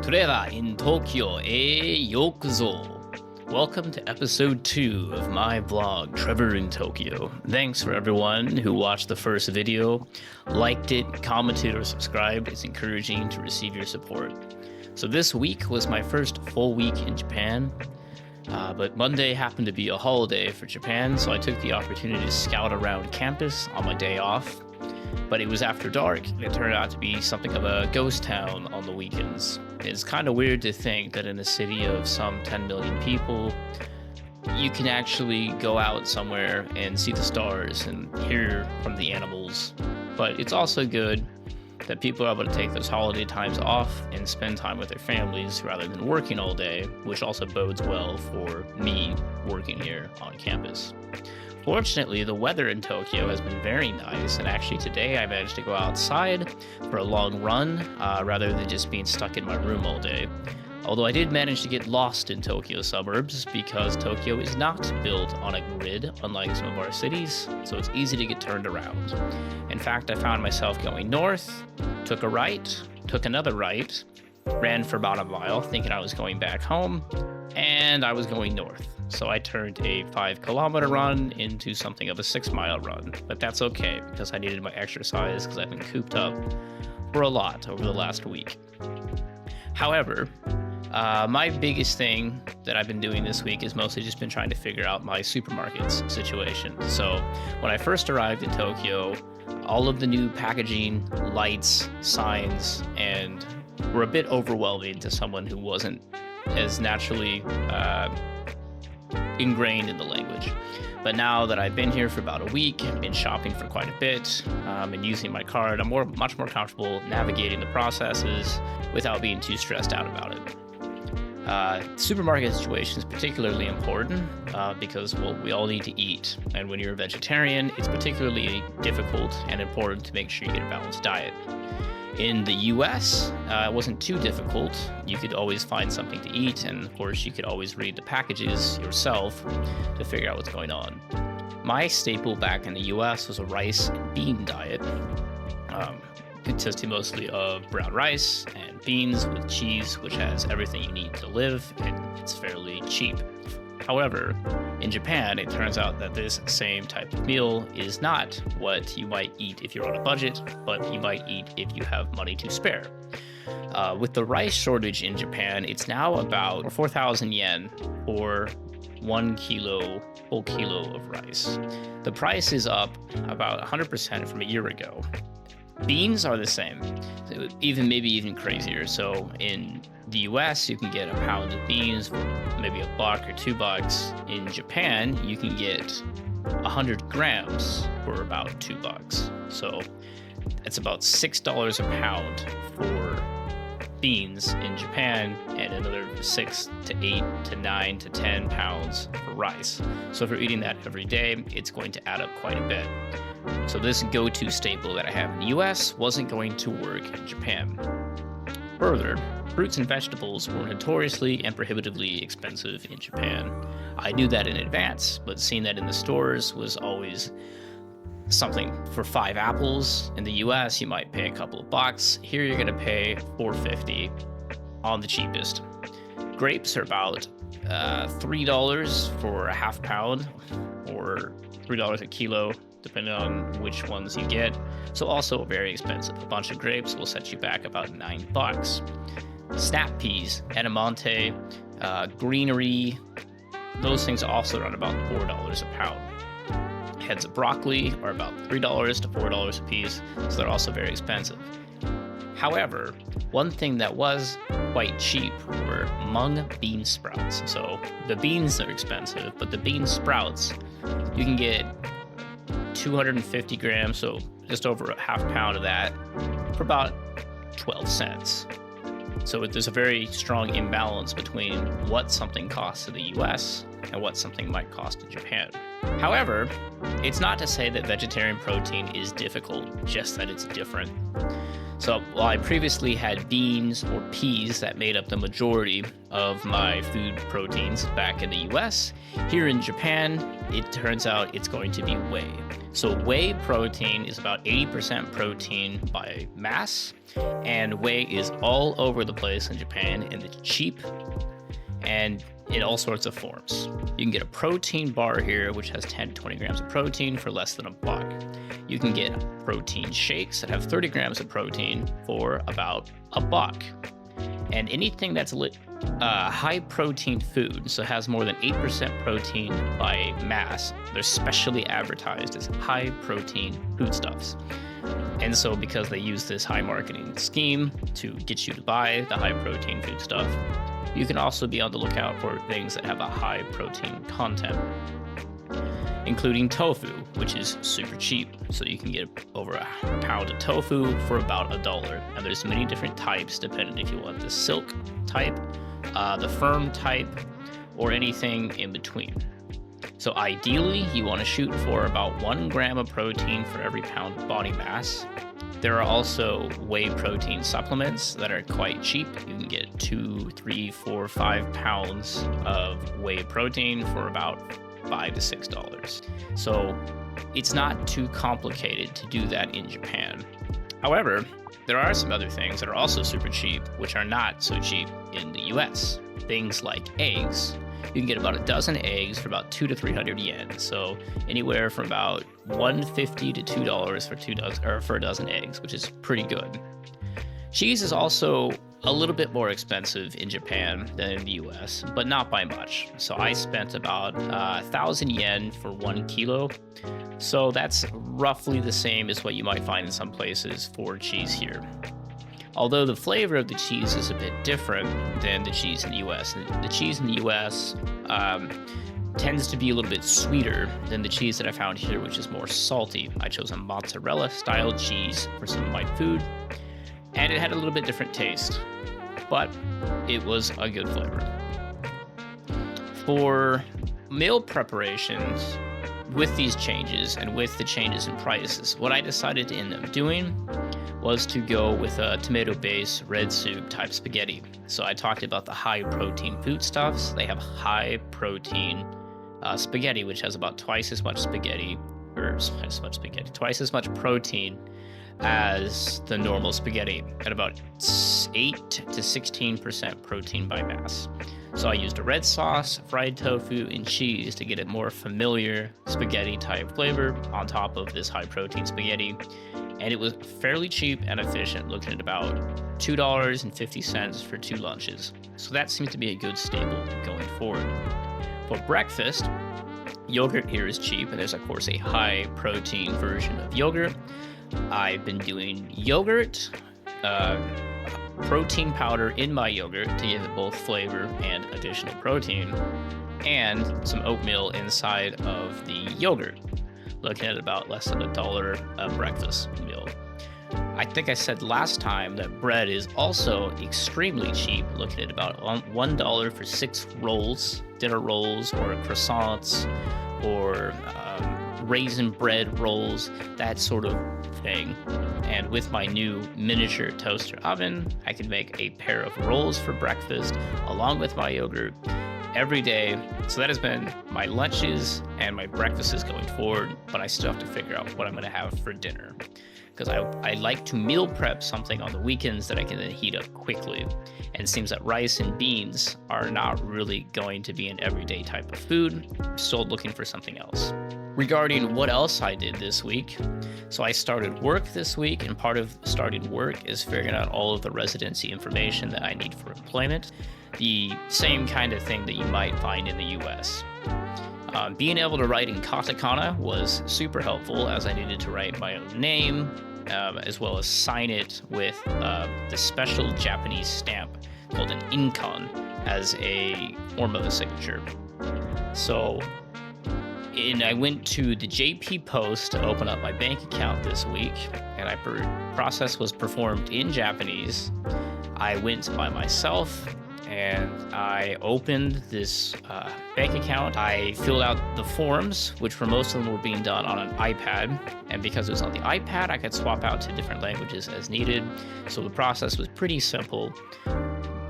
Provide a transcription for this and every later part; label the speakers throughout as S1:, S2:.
S1: Trevor in Tokyo e yokuzo. Welcome to episode 2 of my vlog, Trevor in Tokyo. Thanks for everyone who watched the first video, liked it, commented, or subscribed. It's encouraging to receive your support. So this week was my first full week in Japan, but Monday happened to be a holiday for Japan, so I took the opportunity to scout around campus on my day off. But it was after dark, and it turned out to be something of a ghost town on the weekends. It's kind of weird to think that in a city of some 10 million people, you can actually go out somewhere and see the stars and hear from the animals. But it's also good that people are able to take those holiday times off and spend time with their families rather than working all day, which also bodes well for me working here on campus. Fortunately, the weather in Tokyo has been very nice, and actually today I managed to go outside for a long run rather than just being stuck in my room all day. Although I did manage to get lost in Tokyo suburbs because Tokyo is not built on a grid unlike some of our cities, so it's easy to get turned around. In fact, I found myself going north, took a right, took another right, ran for about a mile thinking I was going back home, and I was going north. So I turned a 5-kilometer run into something of a 6-mile run, but that's okay because I needed my exercise because I've been cooped up for a lot over the last week. However, my biggest thing that I've been doing this week is mostly just been trying to figure out my supermarkets situation. So when I first arrived in Tokyo, all of the new packaging, lights, signs, and were a bit overwhelming to someone who wasn't as naturally ingrained in the language. But now that I've been here for about a week, been shopping for quite a bit, and using my card, I'm much more comfortable navigating the processes without being too stressed out about it. Supermarket situation is particularly important because, well, we all need to eat. And when you're a vegetarian, it's particularly difficult and important to make sure you get a balanced diet. In the US, it wasn't too difficult. You could always find something to eat, and of course, you could always read the packages yourself to figure out what's going on. My staple back in the US was a rice and bean diet, consisting mostly of brown rice and beans with cheese, which has everything you need to live, and it's fairly cheap. However, in Japan, it turns out that this same type of meal is not what you might eat if you're on a budget, but you might eat if you have money to spare. With the rice shortage in Japan, it's now about 4,000 yen for 1 whole kilo of rice. The price is up about 100% from a year ago. Beans are the same, maybe even crazier. So in the US, you can get a pound of beans for maybe $1 or $2. In Japan, you can get 100 grams for about $2. So it's about $6 a pound for beans in Japan, and another 6 to 8 to 9 to 10 pounds for rice. So if you're eating that every day, it's going to add up quite a bit. So this go-to staple that I have in the US wasn't going to work in Japan. Further, fruits and vegetables were notoriously and prohibitively expensive in Japan. I knew that in advance, but seeing that in the stores was always something. For 5 apples in the US, you might pay a couple of bucks. Here you're going to pay $4.50 on the cheapest. Grapes are about $3 for a half pound, or $3 a kilo, depending on which ones you get. So also very expensive. A bunch of grapes will set you back about $9. Snap peas, edamame, greenery, those things also run about $4 a pound. Heads of broccoli are about $3 to $4 a piece, so they're also very expensive. However, one thing that was quite cheap were mung bean sprouts. So the beans are expensive, but the bean sprouts, you can get 250 grams, so just over a half pound of that, for about 12 cents. So there's a very strong imbalance between what something costs in the US and what something might cost in Japan. However, it's not to say that vegetarian protein is difficult, just that it's different. So while I previously had beans or peas that made up the majority of my food proteins back in the US, here in Japan, it turns out it's going to be whey. So whey protein is about 80% protein by mass, and whey is all over the place in Japan, and it's cheap and in all sorts of forms. You can get a protein bar here, which has 10 to 20 grams of protein for less than $1. You can get protein shakes that have 30 grams of protein for about $1. And anything that's high protein food, so has more than 8% protein by mass, they're specially advertised as high protein foodstuffs. And so because they use this high marketing scheme to get you to buy the high protein foodstuff, you can also be on the lookout for things that have a high protein content, including tofu, which is super cheap. So you can get over a pound of tofu for about $1. And there's many different types, depending if you want the silk type, the firm type, or anything in between. So ideally, you want to shoot for about 1 gram of protein for every pound of body mass. There are also whey protein supplements that are quite cheap. You can get 2, 3, 4, 5 pounds of whey protein for about $5 to $6. So it's not too complicated to do that in Japan. However, there are some other things that are also super cheap, which are not so cheap in the US. Things like eggs. You can get about a dozen eggs for about 200 to 300 yen. So anywhere from about $1.50 to $2 for a dozen eggs, which is pretty good. Cheese is also a little bit more expensive in Japan than in the US, but not by much. So I spent about 1,000 yen for 1 kilo. So that's roughly the same as what you might find in some places for cheese here. Although the flavor of the cheese is a bit different than the cheese in the US. The cheese in the US tends to be a little bit sweeter than the cheese that I found here, which is more salty. I chose a mozzarella-style cheese for some of my food, and it had a little bit different taste, but it was a good flavor. For meal preparations, with these changes and with the changes in prices, what I decided to end up doing was to go with a tomato-based red soup type spaghetti. So I talked about the high protein foodstuffs. They have high protein spaghetti, which has about twice as much twice as much protein as the normal spaghetti, at about 8 to 16% protein by mass. So I used a red sauce, fried tofu, and cheese to get a more familiar spaghetti type flavor on top of this high protein spaghetti. And it was fairly cheap and efficient, looking at about $2.50 for 2 lunches. So that seems to be a good staple going forward. For breakfast, yogurt here is cheap, and there's of course a high protein version of yogurt. I've been doing yogurt, protein powder in my yogurt to give it both flavor and additional protein, and some oatmeal inside of the yogurt, looking at about less than $1 a breakfast meal. I think I said last time that bread is also extremely cheap, looking at about $1 for 6 rolls, dinner rolls, or croissants, or raisin bread rolls, that sort of thing. And with my new miniature toaster oven, I can make a pair of rolls for breakfast along with my yogurt every day. So that has been my lunches and my breakfasts going forward, but I still have to figure out what I'm going to have for dinner, because I like to meal prep something on the weekends that I can then heat up quickly. And it seems that rice and beans are not really going to be an everyday type of food. I'm still looking for something else. Regarding what else I did this week, so I started work this week, and part of starting work is figuring out all of the residency information that I need for employment. The same kind of thing that you might find in the US. Being able to write in katakana was super helpful, as I needed to write my own name, as well as sign it with the special Japanese stamp called an inkan as a form of a signature. So I went to the JP Post to open up my bank account this week, and process was performed in Japanese. I went by myself, and I opened this bank account. I filled out the forms, which for most of them were being done on an iPad. And because it was on the iPad, I could swap out to different languages as needed. So the process was pretty simple.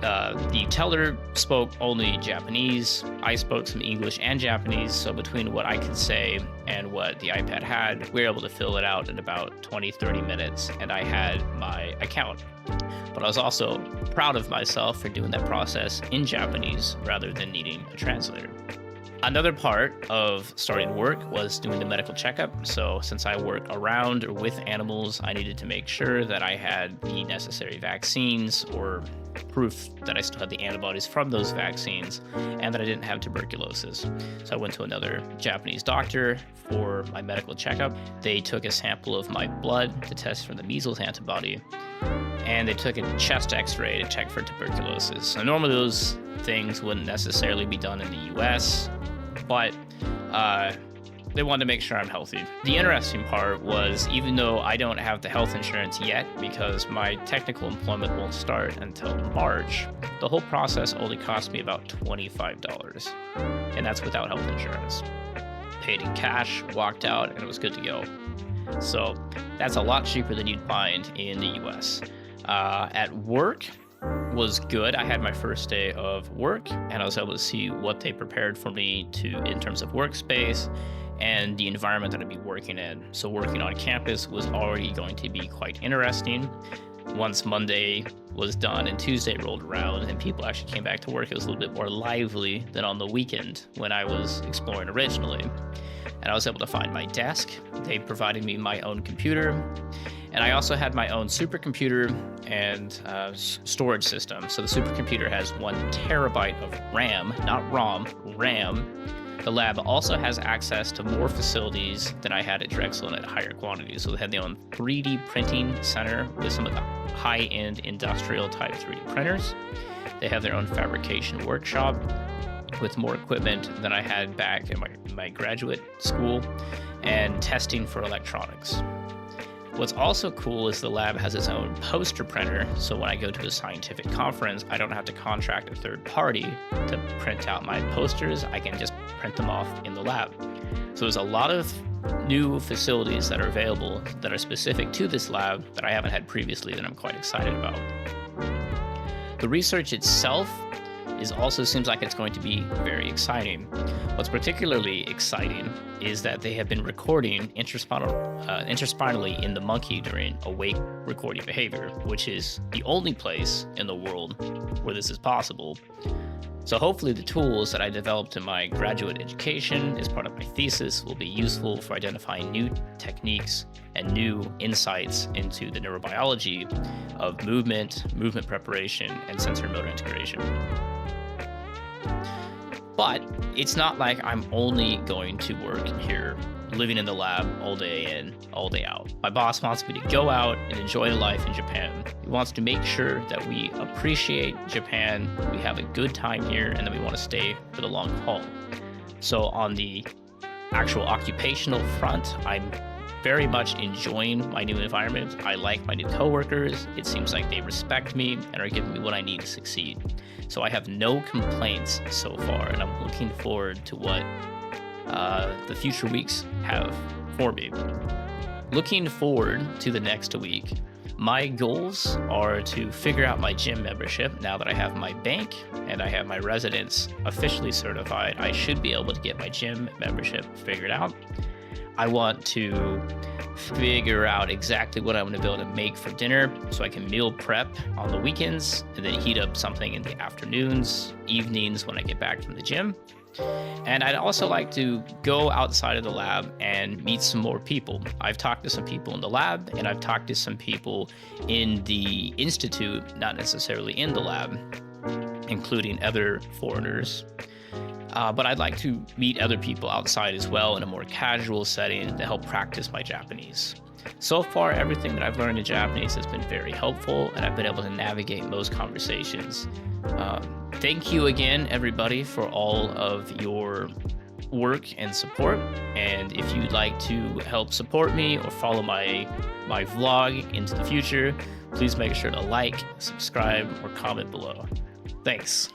S1: The teller spoke only Japanese. I spoke some English and Japanese. So between what I could say and what the iPad had, we were able to fill it out in about 20, 30 minutes, and I had my account. But I was also proud of myself for doing that process in Japanese rather than needing a translator. Another part of starting work was doing the medical checkup. So since I work around or with animals, I needed to make sure that I had the necessary vaccines or proof that I still had the antibodies from those vaccines and that I didn't have tuberculosis. So I went to another Japanese doctor for my medical checkup. They took a sample of my blood to test for the measles antibody, and they took a chest x-ray to check for tuberculosis. So normally those things wouldn't necessarily be done in the US, but they wanted to make sure I'm healthy. The interesting part was, even though I don't have the health insurance yet because my technical employment won't start until March, the whole process only cost me about $25, and that's without health insurance. Paid in cash, walked out, and it was good to go. So that's a lot cheaper than you'd find in the US. At work was good. I had my first day of work, and I was able to see what they prepared for me in terms of workspace and the environment that I'd be working in. So working on campus was already going to be quite interesting. Once Monday was done and Tuesday rolled around and people actually came back to work, it was a little bit more lively than on the weekend when I was exploring originally. And I was able to find my desk. They provided me my own computer. And I also had my own supercomputer and storage system. So the supercomputer has 1 terabyte of RAM, not ROM, RAM. The lab also has access to more facilities than I had at Drexel and at higher quantities. So they had their own 3D printing center with some of the high-end industrial type 3D printers. They have their own fabrication workshop with more equipment than I had back in my graduate school, and testing for electronics. What's also cool is the lab has its own poster printer, so when I go to a scientific conference, I don't have to contract a third party to print out my posters. I can just print them off in the lab. So there's a lot of new facilities that are available that are specific to this lab that I haven't had previously that I'm quite excited about. The research itself also seems like it's going to be very exciting. What's particularly exciting is that they have been recording intraspinally in the monkey during awake recording behavior, which is the only place in the world where this is possible. So hopefully the tools that I developed in my graduate education as part of my thesis will be useful for identifying new techniques and new insights into the neurobiology of movement preparation, and sensory motor integration. But it's not like I'm only going to work here, living in the lab all day in, all day out. My boss wants me to go out and enjoy life in Japan. He wants to make sure that we appreciate Japan, we have a good time here, and that we want to stay for the long haul. So on the actual occupational front, I'm very much enjoying my new environment. I like my new coworkers. It seems like they respect me and are giving me what I need to succeed. So I have no complaints so far, and I'm looking forward to what the future weeks have for me. Looking forward to the next week, my goals are to figure out my gym membership. Now that I have my bank and I have my residence officially certified, I should be able to get my gym membership figured out. I want to figure out exactly what I'm going to be able to make for dinner so I can meal prep on the weekends and then heat up something in the afternoons, evenings when I get back from the gym. And I'd also like to go outside of the lab and meet some more people. I've talked to some people in the lab, and I've talked to some people in the institute, not necessarily in the lab, including other foreigners. But I'd like to meet other people outside as well in a more casual setting to help practice my Japanese. So far, everything that I've learned in Japanese has been very helpful, and I've been able to navigate most conversations. Thank you again, everybody, for all of your work and support. And if you'd like to help support me or follow my vlog into the future, please make sure to like, subscribe, or comment below. Thanks.